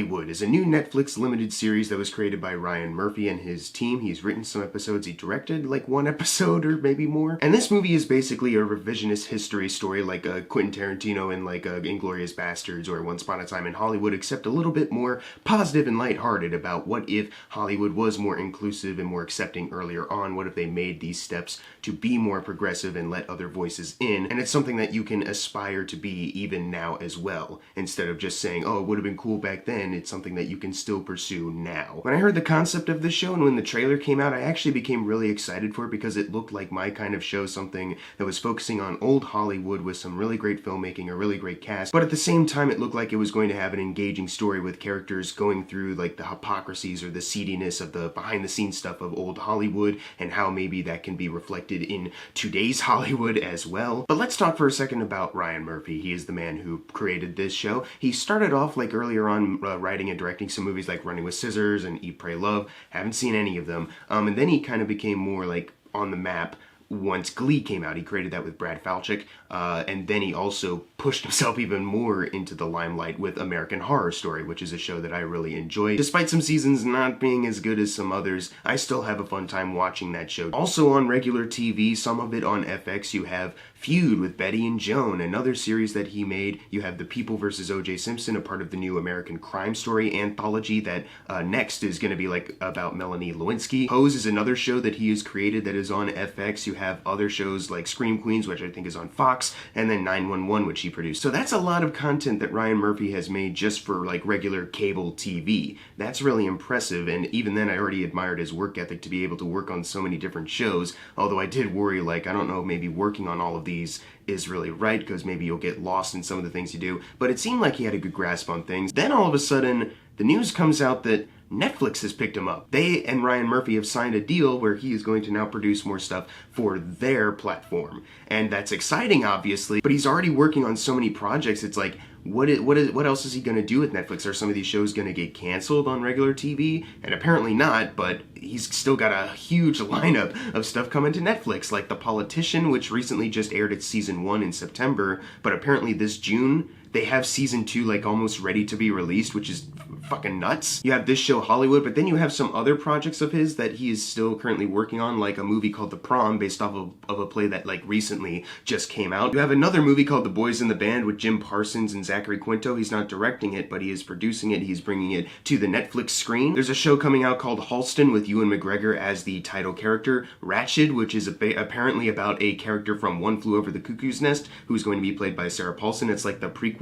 Hollywood is a new Netflix limited series that was created by Ryan Murphy and his team. He's written some episodes, he directed like one episode or maybe more. And this movie is basically a revisionist history story like Quentin Tarantino in like Inglourious Bastards or Once Upon a Time in Hollywood, except a little bit more positive and lighthearted about what if Hollywood was more inclusive and more accepting earlier on. What if they made these steps to be more progressive and let other voices in? And it's something that you can aspire to be even now as well, instead of just saying, oh, it would have been cool back then. It's something that you can still pursue now. When I heard the concept of this show and when the trailer came out, I actually became really excited for it because it looked like my kind of show, something that was focusing on old Hollywood with some really great filmmaking, a really great cast, but at the same time it looked like it was going to have an engaging story with characters going through like the hypocrisies or the seediness of the behind the scenes stuff of old Hollywood and how maybe that can be reflected in today's Hollywood as well. But let's talk for a second about Ryan Murphy. He is the man who created this show. He started off like earlier on writing and directing some movies like Running with Scissors and Eat, Pray, Love. Haven't seen any of them. And then he kind of became more like on the map once Glee came out. He created that with Brad Falchuk, and then he also pushed himself even more into the limelight with American Horror Story, which is a show that I really enjoy. Despite some seasons not being as good as some others, I still have a fun time watching that show. Also on regular TV, some of it on FX, you have Feud with Betty and Joan, another series that he made. You have The People vs. O.J. Simpson, a part of the new American Crime Story anthology that next is going to be like about Melanie Lewinsky. Pose is another show that he has created that is on FX. You have other shows like Scream Queens, which I think is on Fox, and then 911, which he produced. So that's a lot of content that Ryan Murphy has made just for like regular cable TV. That's really impressive, and even then I already admired his work ethic to be able to work on so many different shows, although I did worry, like, I don't know, maybe working on all of these is really right, because maybe you'll get lost in some of the things you do, but it seemed like he had a good grasp on things. Then all of a sudden, the news comes out that Netflix has picked him up. They and Ryan Murphy have signed a deal where he is going to now produce more stuff for their platform. And that's exciting, obviously, but he's already working on so many projects. It's like, what else is he going to do with Netflix? Are some of these shows going to get canceled on regular TV? And apparently not, but he's still got a huge lineup of stuff coming to Netflix, like The Politician, which recently just aired its season 1 in September, but apparently this June, they have season 2 like almost ready to be released, which is fucking nuts. You have this show Hollywood, but then you have some other projects of his that he is still currently working on, like a movie called The Prom based off of a play that like recently just came out. You have another movie called The Boys in the Band with Jim Parsons and Zachary Quinto. He's not directing it, but he is producing it. He's bringing it to the Netflix screen. There's a show coming out called Halston with Ewan McGregor as the title character. Ratched, which is apparently about a character from One Flew Over the Cuckoo's Nest who's going to be played by Sarah Paulson. It's like the prequel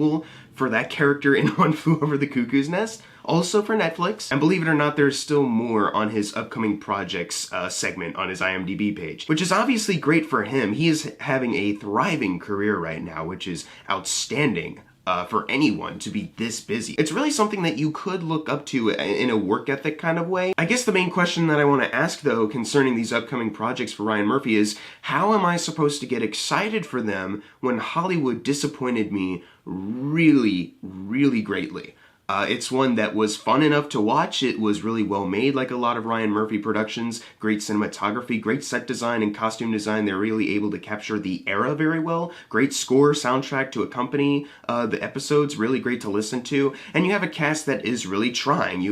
for that character in One Flew Over the Cuckoo's Nest, also for Netflix. And believe it or not, there's still more on his upcoming projects segment on his IMDb page, which is obviously great for him. He is having a thriving career right now, which is outstanding. For anyone to be this busy. It's really something that you could look up to in a work ethic kind of way. I guess the main question that I want to ask though concerning these upcoming projects for Ryan Murphy is, how am I supposed to get excited for them when Hollywood disappointed me really, really greatly? It's one that was fun enough to watch. It was really well made, like a lot of Ryan Murphy productions. Great cinematography, great set design and costume design. They're really able to capture the era very well. Great score, soundtrack to accompany the episodes. Really great to listen to. And you have a cast that is really trying.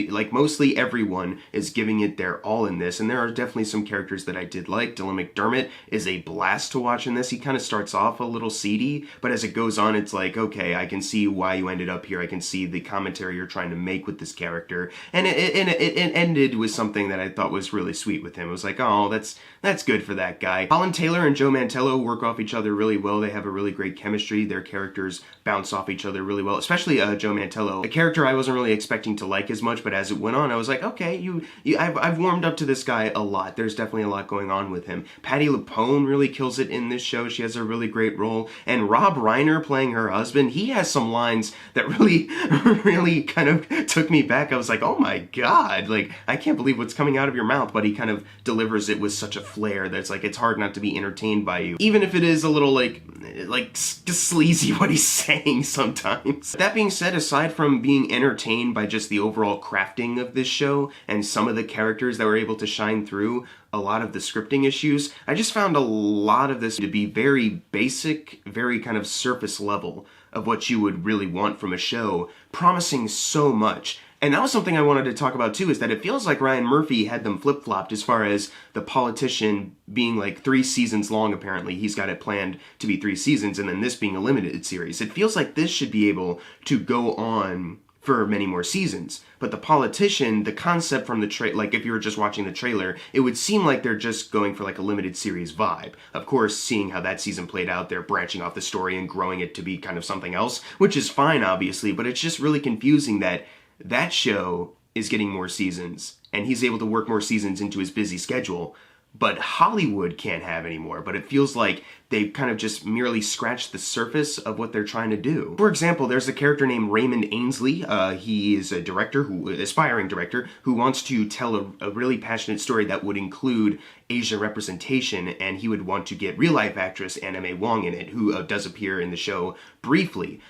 Like mostly everyone is giving it their all in this. And there are definitely some characters that I did like. Dylan McDermott is a blast to watch in this. He kind of starts off a little seedy, but as it goes on, it's like, okay, I can see why you ended up here. I can see the commentary you're trying to make with this character, and it ended with something that I thought was really sweet with him. It was like, oh, that's good for that guy. Holland Taylor and Joe Mantello work off each other really well. They have a really great chemistry. Their characters bounce off each other really well, especially Joe Mantello, a character I wasn't really expecting to like as much, but as it went on, I was like, okay, I've warmed up to this guy a lot. There's definitely a lot going on with him. Patti Lupone really kills it in this show. She has a really great role, and Rob Reiner playing her husband, he has some lines that really kind of took me back. I was like, oh my god, like, I can't believe what's coming out of your mouth, but he kind of delivers it with such a flair that's like, it's hard not to be entertained by you, even if it is a little like just sleazy what he's saying sometimes. That being said, aside from being entertained by just the overall crafting of this show and some of the characters that were able to shine through a lot of the scripting issues, I just found a lot of this to be very basic, very kind of surface level. of what you would really want from a show, promising so much. And that was something I wanted to talk about too, is that it feels like Ryan Murphy had them flip-flopped as far as The Politician being like 3 seasons long, apparently. He's got it planned to be 3 seasons, and then this being a limited series. It feels like this should be able to go on for many more seasons. But The Politician, the concept from the like if you were just watching the trailer, it would seem like they're just going for like a limited series vibe. Of course, seeing how that season played out, they're branching off the story and growing it to be kind of something else, which is fine, obviously, but it's just really confusing that that show is getting more seasons, and he's able to work more seasons into his busy schedule, but Hollywood can't have any more. But it feels like they've kind of just merely scratched the surface of what they're trying to do. For example, there's a character named Raymond Ainsley. He is a aspiring director, who wants to tell a really passionate story that would include Asian representation, and he would want to get real-life actress Anna May Wong in it, who does appear in the show briefly.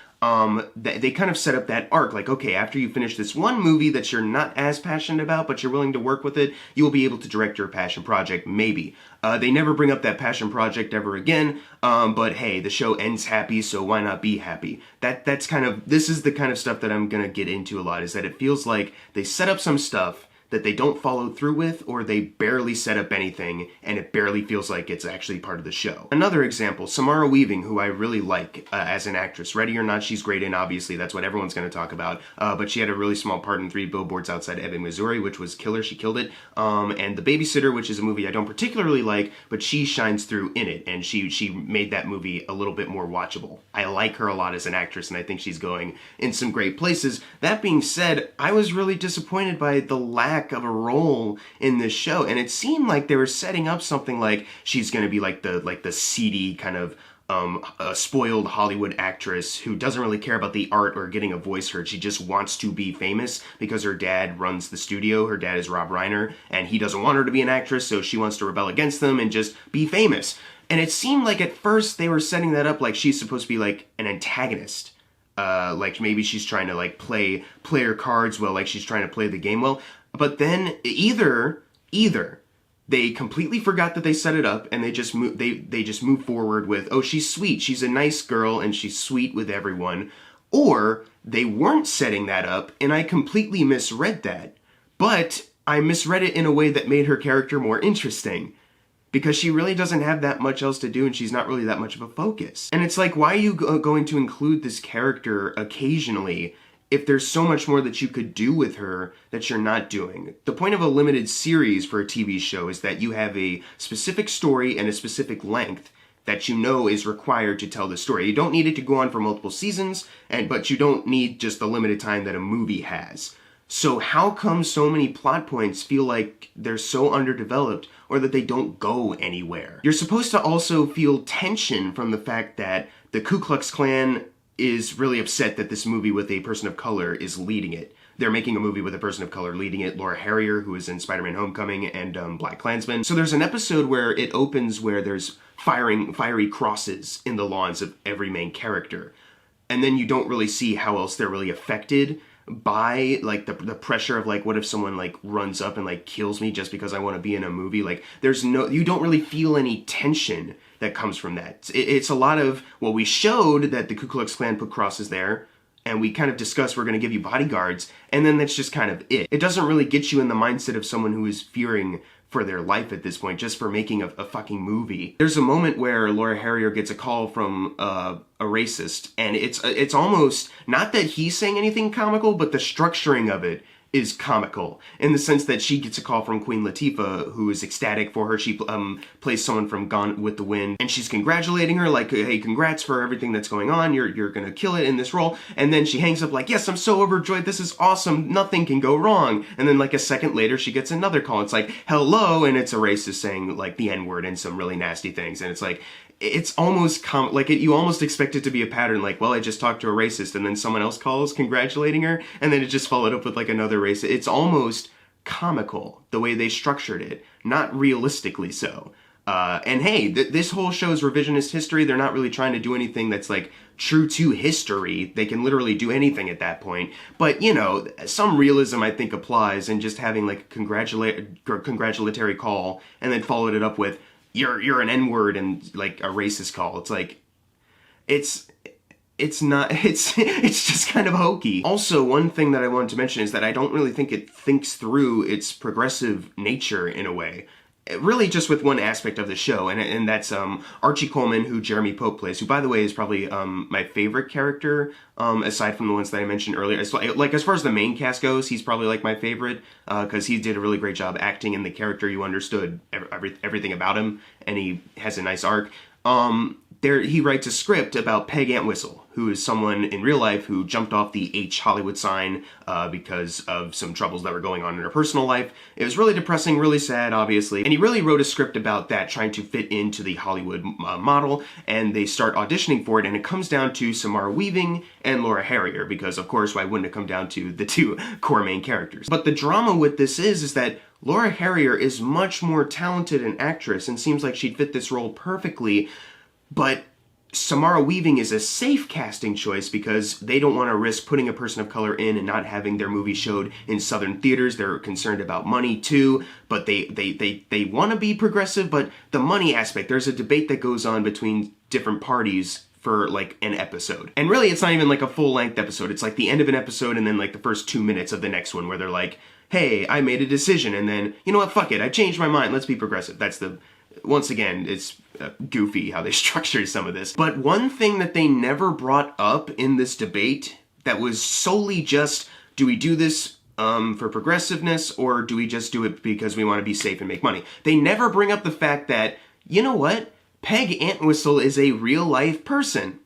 They kind of set up that arc, like, okay, after you finish this one movie that you're not as passionate about, but you're willing to work with it, you will be able to direct your passion project, maybe. They never bring up that passion project ever again, but hey, the show ends happy, so why not be happy? This is the kind of stuff that I'm gonna get into a lot, is that it feels like they set up some stuff that they don't follow through with, or they barely set up anything, and it barely feels like it's actually part of the show. Another example, Samara Weaving, who I really like as an actress. Ready or Not, she's great in, obviously, that's what everyone's going to talk about, but she had a really small part in 3 Billboards Outside Ebbing, Missouri, which was killer, she killed it, and The Babysitter, which is a movie I don't particularly like, but she shines through in it, and she made that movie a little bit more watchable. I like her a lot as an actress, and I think she's going in some great places. That being said, I was really disappointed by the lack of a role in this show, and it seemed like they were setting up something like she's going to be like the seedy kind of a spoiled Hollywood actress who doesn't really care about the art or getting a voice heard. She just wants to be famous because her dad runs the studio. Her dad is Rob Reiner, and he doesn't want her to be an actress, so she wants to rebel against them and just be famous. And it seemed like at first they were setting that up like she's supposed to be like an antagonist. Like maybe she's trying to like play her cards well, like she's trying to play the game well. But then either they completely forgot that they set it up, and they just move forward with, oh, she's sweet, she's a nice girl, and she's sweet with everyone, or they weren't setting that up, and I completely misread that. But I misread it in a way that made her character more interesting, because she really doesn't have that much else to do, and she's not really that much of a focus. And it's like, why are you going to include this character occasionally if there's so much more that you could do with her that you're not doing? The point of a limited series for a TV show is that you have a specific story and a specific length that you know is required to tell the story. You don't need it to go on for multiple seasons, but you don't need just the limited time that a movie has. So how come so many plot points feel like they're so underdeveloped, or that they don't go anywhere? You're supposed to also feel tension from the fact that the Ku Klux Klan is really upset that this movie with a person of color is leading it. They're making a movie with a person of color leading it, Laura Harrier, who is in Spider-Man Homecoming and Black Klansman. So there's an episode where it opens where there's fiery crosses in the lawns of every main character. And then you don't really see how else they're really affected by like the pressure of like, what if someone like runs up and like kills me just because I want to be in a movie? Like you don't really feel any tension that comes from that. It's a lot of, well, we showed that the Ku Klux Klan put crosses there, and we kind of discussed we're going to give you bodyguards, and then that's just kind of it. It doesn't really get you in the mindset of someone who is fearing for their life at this point, just for making a fucking movie. There's a moment where Laura Harrier gets a call from a racist, and it's almost, not that he's saying anything comical, but the structuring of it is comical, in the sense that she gets a call from Queen Latifah, who is ecstatic for her. She plays someone from Gone with the Wind, and she's congratulating her, like, hey, congrats for everything that's going on, you're gonna kill it in this role. And then she hangs up like, yes, I'm so overjoyed, this is awesome, nothing can go wrong. And then like a second later, she gets another call. It's like, hello, and it's a racist saying like the N-word and some really nasty things. And it's like, it's almost you almost expect it to be a pattern, like, well, I just talked to a racist, and then someone else calls congratulating her, and then it just followed up with like another racist. It's almost comical the way they structured it, not realistically so. And hey, this whole show is revisionist history. They're not really trying to do anything that's like true to history. They can literally do anything at that point. But you know, some realism I think applies, and just having like a congratulatory call and then followed it up with, you're an N-word and like a racist call. It's like, it's not, it's just kind of hokey. Also, one thing that I wanted to mention is that I don't really think it thinks through its progressive nature in a way. Really just with one aspect of the show, and that's Archie Coleman, who Jeremy Pope plays, who, by the way, is probably my favorite character, aside from the ones that I mentioned earlier. Like, as far as the main cast goes, he's probably, like, my favorite, because he did a really great job acting in the character. You understood everything about him, and he has a nice arc. He writes a script about Peg Entwistle, who is someone in real life who jumped off the H Hollywood sign because of some troubles that were going on in her personal life. It was really depressing, really sad, obviously, and he really wrote a script about that, trying to fit into the Hollywood model, and they start auditioning for it, and it comes down to Samara Weaving and Laura Harrier, because, of course, why wouldn't it come down to the two core main characters? But the drama with this is that Laura Harrier is much more talented an actress and seems like she'd fit this role perfectly, but Samara Weaving is a safe casting choice because they don't want to risk putting a person of color in and not having their movie showed in Southern theaters. They're concerned about money too, but they want to be progressive, but the money aspect, there's a debate that goes on between different parties for like an episode. And really it's not even like a full-length episode. It's like the end of an episode and then like the first 2 minutes of the next one where they're like, hey, I made a decision, and then, you know what, fuck it, I changed my mind, let's be progressive. That's the... Once again, it's goofy how they structured some of this. But one thing that they never brought up in this debate that was solely just, do we do this for progressiveness, or do we just do it because we want to be safe and make money? They never bring up the fact that, you know what? Peg Entwistle is a real-life person.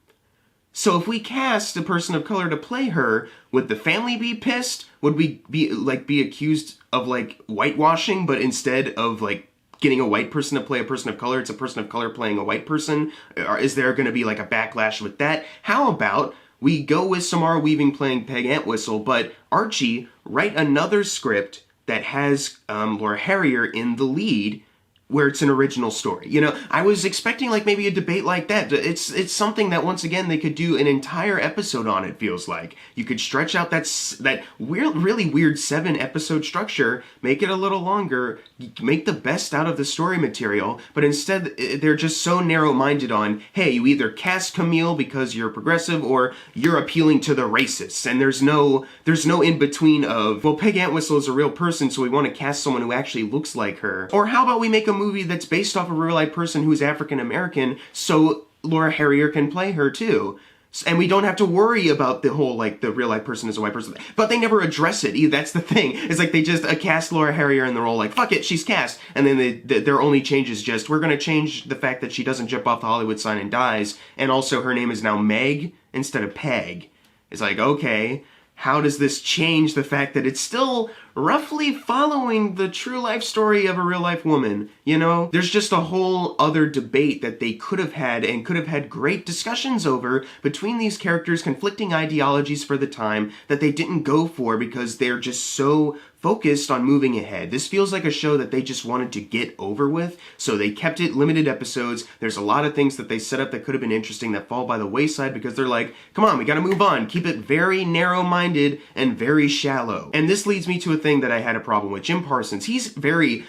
So if we cast a person of color to play her, would the family be pissed? Would we be accused of, like, whitewashing, but instead of, like, getting a white person to play a person of color, it's a person of color playing a white person? Or is there going to be like a backlash with that? How about we go with Samara Weaving playing Peg Entwistle, but Archie write another script that has Laura Harrier in the lead, where it's an original story. You know, I was expecting like maybe a debate like that. It's something that once again they could do an entire episode on, it feels like. You could stretch out that weird, really weird 7-episode structure, make it a little longer, make the best out of the story material, but instead they're just so narrow-minded on, hey, you either cast Camille because you're progressive or you're appealing to the racists, and there's no in-between of, well, Peg Entwistle is a real person, so we want to cast someone who actually looks like her. Or how about we make a movie that's based off of a real-life person who's African-American, so Laura Harrier can play her too. And we don't have to worry about the whole, like, the real-life person is a white person. But they never address it either. That's the thing. It's like they just cast Laura Harrier in the role, like, fuck it, she's cast. And then their only change is just, we're going to change the fact that she doesn't jump off the Hollywood sign and dies, and also her name is now Meg instead of Peg. It's like, okay, how does this change the fact that it's still roughly following the true life story of a real life woman? You know, there's just a whole other debate that they could have had and could have had great discussions over between these characters' conflicting ideologies for the time that they didn't go for because they're just so focused on moving ahead. This feels like a show that they just wanted to get over with, so they kept it limited episodes. There's a lot of things that they set up that could have been interesting that fall by the wayside because they're like, come on, we gotta move on. Keep it very narrow-minded and very shallow. And this leads me to a thing that I had a problem with. Jim Parsons, he's very...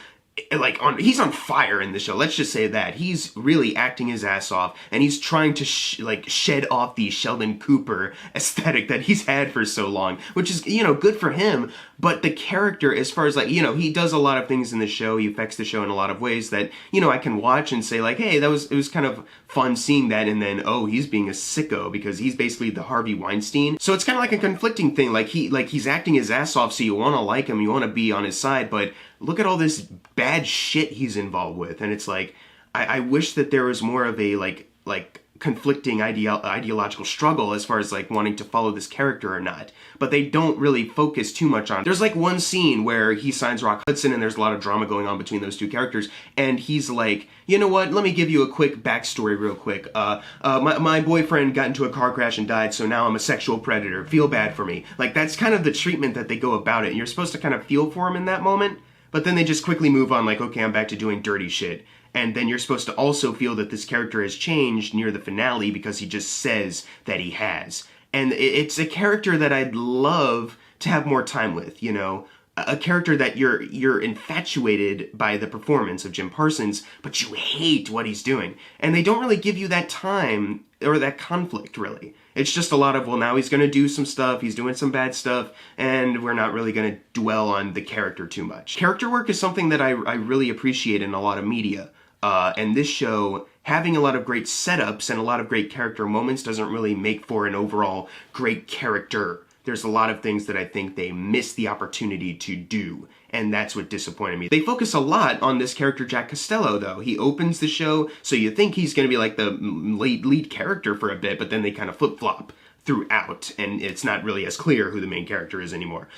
he's on fire in the show. Let's just say that. He's really acting his ass off, and he's trying to shed off the Sheldon Cooper aesthetic that he's had for so long, which is, you know, good for him. But the character, as far as, like, you know, he does a lot of things in the show. He affects the show in a lot of ways that, you know, I can watch and say, like, hey, it was kind of fun seeing that, and then, oh, he's being a sicko because he's basically the Harvey Weinstein. So it's kind of like a conflicting thing. He's acting his ass off, so you want to like him, you want to be on his side, but look at all this bad shit he's involved with. And it's like, I wish that there was more of a, like conflicting ideological struggle as far as, like, wanting to follow this character or not. But they don't really focus too much on it. There's, like, one scene where he signs Rock Hudson, and there's a lot of drama going on between those two characters, and he's like, you know what, let me give you a quick backstory real quick. My boyfriend got into a car crash and died, so now I'm a sexual predator. Feel bad for me. Like, that's kind of the treatment that they go about it, and you're supposed to kind of feel for him in that moment, but then they just quickly move on, like, okay, I'm back to doing dirty shit. And then you're supposed to also feel that this character has changed near the finale because he just says that he has. And it's a character that I'd love to have more time with, you know? A character that you're infatuated by the performance of Jim Parsons, but you hate what he's doing. And they don't really give you that time or that conflict, really. It's just a lot of, well, now he's going to do some stuff, he's doing some bad stuff, and we're not really going to dwell on the character too much. Character work is something that I really appreciate in a lot of media. And this show, having a lot of great setups and a lot of great character moments doesn't really make for an overall great character. There's a lot of things that I think they missed the opportunity to do, and that's what disappointed me. They focus a lot on this character, Jack Costello, though. He opens the show, so you think he's going to be like the lead character for a bit, but then they kind of flip-flop throughout, and it's not really as clear who the main character is anymore.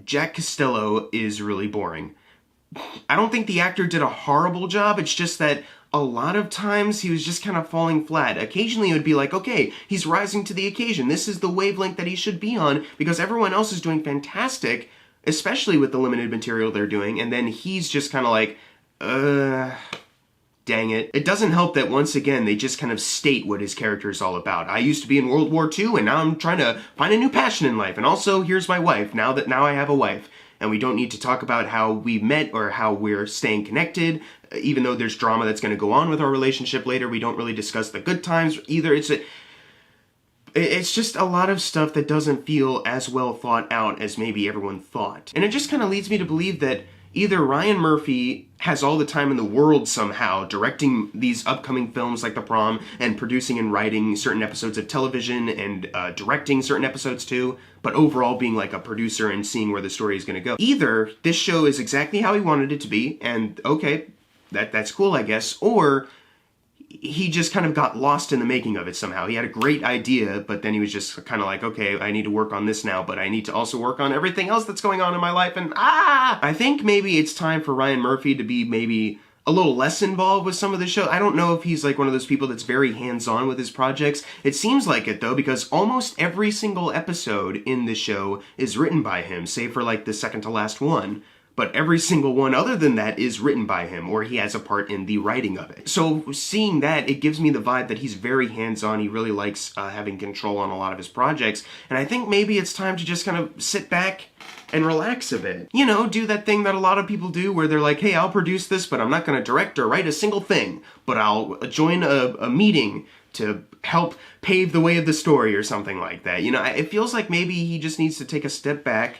Jack Costello is really boring. I don't think the actor did a horrible job, it's just that a lot of times he was just kind of falling flat. Occasionally it would be like, okay, he's rising to the occasion. This is the wavelength that he should be on because everyone else is doing fantastic, especially with the limited material they're doing, and then he's just kind of like, dang it. It doesn't help that once again they just kind of state what his character is all about. I used to be in World War II and now I'm trying to find a new passion in life, and also here's my wife, now I have a wife. And we don't need to talk about how we met or how we're staying connected. Even though there's drama that's going to go on with our relationship later, we don't really discuss the good times either. It's just a lot of stuff that doesn't feel as well thought out as maybe everyone thought. And it just kind of leads me to believe that either Ryan Murphy has all the time in the world somehow, directing these upcoming films like The Prom, and producing and writing certain episodes of television, and directing certain episodes too, but overall being like a producer and seeing where the story is going to go. Either this show is exactly how he wanted it to be, and okay, that's cool, I guess, or he just kind of got lost in the making of it somehow. He had a great idea, but then he was just kind of like, okay, I need to work on this now, but I need to also work on everything else that's going on in my life, and I think maybe it's time for Ryan Murphy to be maybe a little less involved with some of the show. I don't know if he's like one of those people that's very hands-on with his projects. It seems like it, though, because almost every single episode in the show is written by him, save for like the second to last one. But every single one other than that is written by him, or he has a part in the writing of it. So seeing that, it gives me the vibe that he's very hands-on. He really likes having control on a lot of his projects. And I think maybe it's time to just kind of sit back and relax a bit. You know, do that thing that a lot of people do where they're like, hey, I'll produce this, but I'm not going to direct or write a single thing. But I'll join a meeting to help pave the way of the story or something like that. You know, it feels like maybe he just needs to take a step back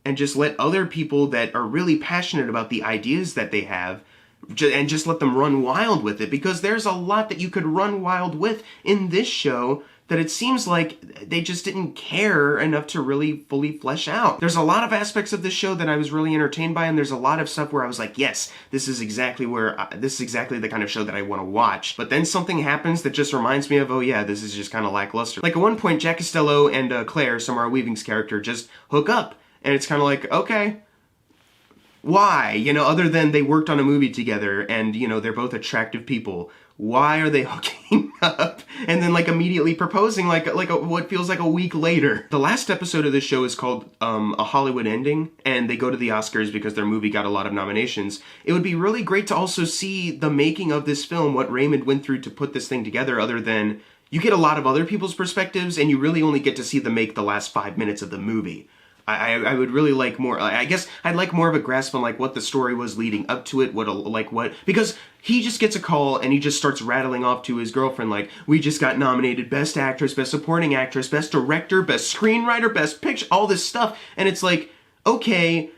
and just let other people that are really passionate about the ideas that they have, and just let them run wild with it, because there's a lot that you could run wild with in this show that it seems like they just didn't care enough to really fully flesh out. There's a lot of aspects of this show that I was really entertained by, and there's a lot of stuff where I was like, yes, this is exactly the kind of show that I want to watch. But then something happens that just reminds me of, oh yeah, this is just kind of lackluster. Like at one point, Jack Costello and Claire, Samara Weaving's character, just hook up. And it's kind of like, okay, why? You know, other than they worked on a movie together and, you know, they're both attractive people. Why are they hooking up and then like immediately proposing like what feels like a week later? The last episode of this show is called A Hollywood Ending, and they go to the Oscars because their movie got a lot of nominations. It would be really great to also see the making of this film, what Raymond went through to put this thing together, other than you get a lot of other people's perspectives and you really only get to see them make the last 5 minutes of the movie. I would really like more, I guess I'd like more of a grasp on like what the story was leading up to it, because he just gets a call and he just starts rattling off to his girlfriend like, we just got nominated Best Actress, Best Supporting Actress, Best Director, Best Screenwriter, Best Picture, all this stuff, and it's like, okay,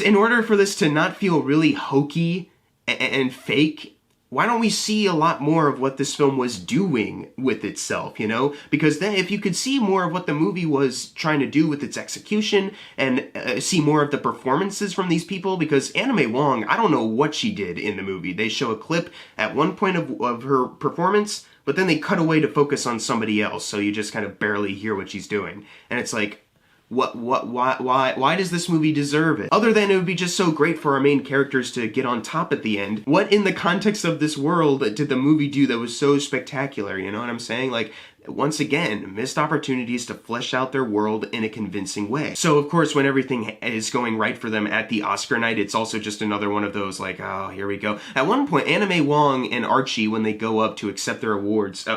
in order for this to not feel really hokey and fake, why don't we see a lot more of what this film was doing with itself, you know? Because then if you could see more of what the movie was trying to do with its execution and see more of the performances from these people, because Anna May Wong, I don't know what she did in the movie. They show a clip at one point of her performance, but then they cut away to focus on somebody else, so you just kind of barely hear what she's doing. And it's like, why does this movie deserve it? Other than it would be just so great for our main characters to get on top at the end. What in the context of this world did the movie do that was so spectacular? You know what I'm saying? Like, once again, missed opportunities to flesh out their world in a convincing way. So, of course, when everything is going right for them at the Oscar night, it's also just another one of those, like, oh, here we go. At one point, Anna May Wong and Archie, when they go up to accept their awards,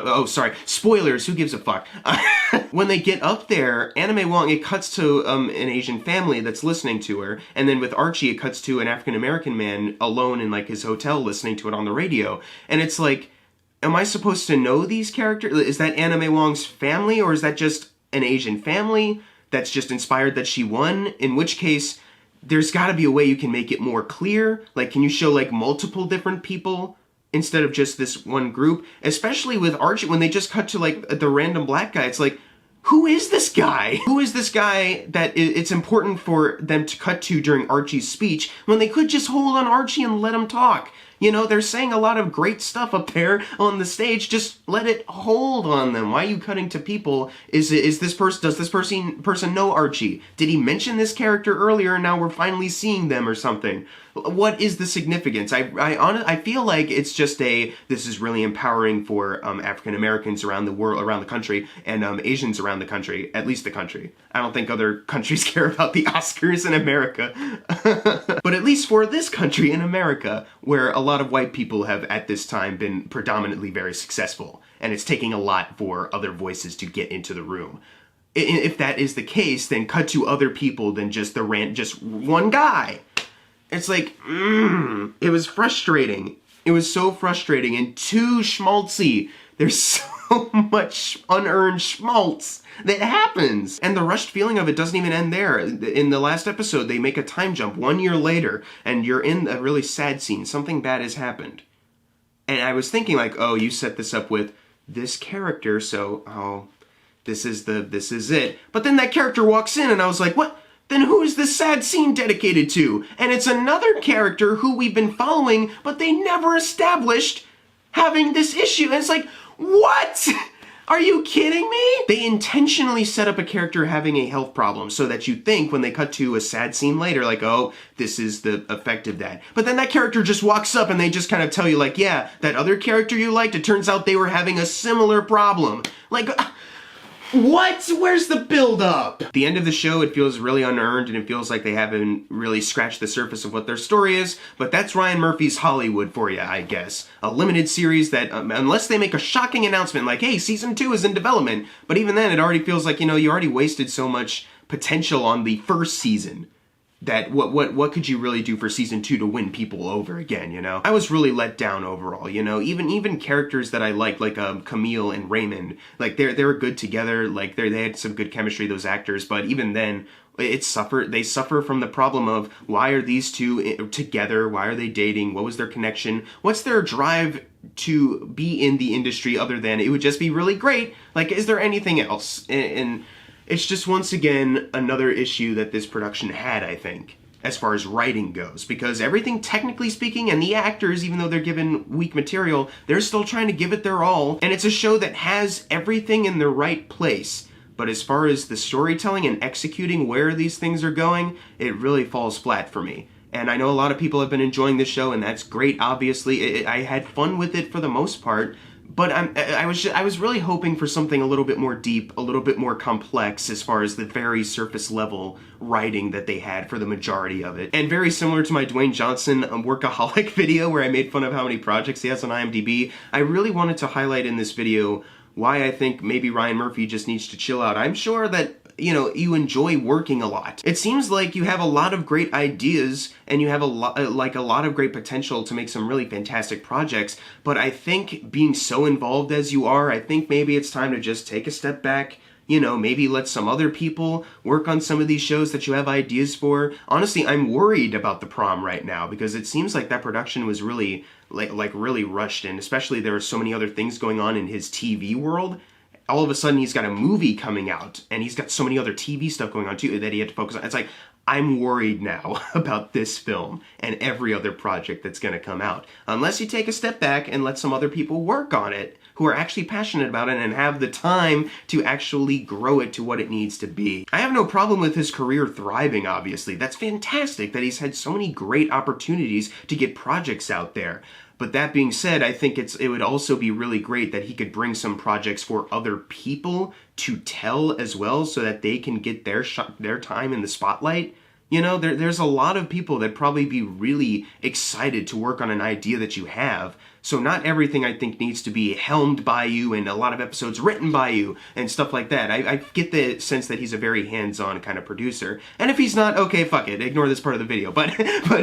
spoilers, who gives a fuck? When they get up there, Anna May Wong, it cuts to an Asian family that's listening to her, and then with Archie, it cuts to an African-American man alone in, like, his hotel listening to it on the radio, and it's like, am I supposed to know these characters? Is that Anna May Wong's family, or is that just an Asian family that's just inspired that she won? In which case, there's got to be a way you can make it more clear. Like, can you show like multiple different people instead of just this one group? Especially with Archie, when they just cut to like the random black guy, it's like, who is this guy? Who is this guy that it's important for them to cut to during Archie's speech when they could just hold on Archie and let him talk? You know, they're saying a lot of great stuff up there on the stage. Just let it hold on them. Why are you cutting to people? Does this person know Archie? Did he mention this character earlier and now we're finally seeing them or something? What is the significance? I feel like it's just this is really empowering for African Americans around the world, around the country, and Asians around the country, at least the country. I don't think other countries care about the Oscars in America. But at least for this country in America, where a lot of white people have at this time been predominantly very successful, and it's taking a lot for other voices to get into the room. If that is the case, then cut to other people than just just one guy. It's like, it was frustrating. It was so frustrating and too schmaltzy. There's so much unearned schmaltz that happens. And the rushed feeling of it doesn't even end there. In the last episode, they make a time jump 1 year later, and you're in a really sad scene. Something bad has happened. And I was thinking like, oh, you set this up with this character, so, this is it. But then that character walks in, and I was like, what? Then who is this sad scene dedicated to? And it's another character who we've been following, but they never established having this issue. And it's like, what? Are you kidding me? They intentionally set up a character having a health problem so that you think when they cut to a sad scene later, like, oh, this is the effect of that. But then that character just walks up and they just kind of tell you like, yeah, that other character you liked, it turns out they were having a similar problem. Like, what? Where's the build-up? At the end of the show, it feels really unearned, and it feels like they haven't really scratched the surface of what their story is, but that's Ryan Murphy's Hollywood for you, I guess. A limited series that, unless they make a shocking announcement like, hey, season 2 is in development, but even then, it already feels like, you already wasted so much potential on the first season. That what could you really do for season 2 to win people over again, I was really let down overall, even characters that I like Camille and Raymond, like they were good together, like they had some good chemistry, those actors, but even then they suffer from the problem of why are these two together, why are they dating, what was their connection, what's their drive to be in the industry other than it would just be really great, like is there anything else? And it's just, once again, another issue that this production had, I think, as far as writing goes. Because everything, technically speaking, and the actors, even though they're given weak material, they're still trying to give it their all. And it's a show that has everything in the right place. But as far as the storytelling and executing where these things are going, it really falls flat for me. And I know a lot of people have been enjoying this show, and that's great, obviously. I had fun with it for the most part. But I was really hoping for something a little bit more deep, a little bit more complex as far as the very surface level writing that they had for the majority of it. And very similar to my Dwayne Johnson workaholic video where I made fun of how many projects he has on IMDb, I really wanted to highlight in this video why I think maybe Ryan Murphy just needs to chill out. I'm sure that you enjoy working a lot. It seems like you have a lot of great ideas and you have a lot of great potential to make some really fantastic projects, but I think being so involved as you are, I think maybe it's time to just take a step back, maybe let some other people work on some of these shows that you have ideas for. Honestly, I'm worried about The Prom right now because it seems like that production was really, really rushed, and especially there are so many other things going on in his TV world. All of a sudden he's got a movie coming out and he's got so many other TV stuff going on too that he had to focus on. It's like, I'm worried now about this film and every other project that's going to come out. Unless you take a step back and let some other people work on it who are actually passionate about it and have the time to actually grow it to what it needs to be. I have no problem with his career thriving, obviously. That's fantastic that he's had so many great opportunities to get projects out there. But that being said, I think it would also be really great that he could bring some projects for other people to tell as well so that they can get their time in the spotlight. You know, there's a lot of people that probably be really excited to work on an idea that you have. So not everything, I think, needs to be helmed by you and a lot of episodes written by you and stuff like that. I get the sense that he's a very hands-on kind of producer. And if he's not, okay, fuck it, ignore this part of the video. But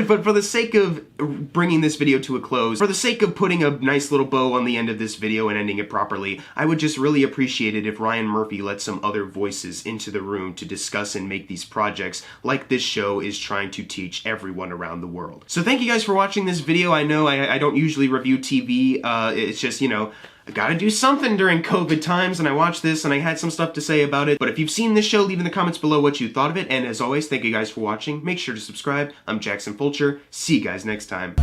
for the sake of bringing this video to a close, for the sake of putting a nice little bow on the end of this video and ending it properly, I would just really appreciate it if Ryan Murphy let some other voices into the room to discuss and make these projects like this show is trying to teach everyone around the world. So thank you guys for watching this video. I know I don't usually review TV. It's just, you know, I gotta do something during COVID times, and I watched this and I had some stuff to say about it. But if you've seen this show, leave in the comments below what you thought of it. And as always, thank you guys for watching. Make sure to subscribe. I'm Jackson Fulcher. See you guys next time.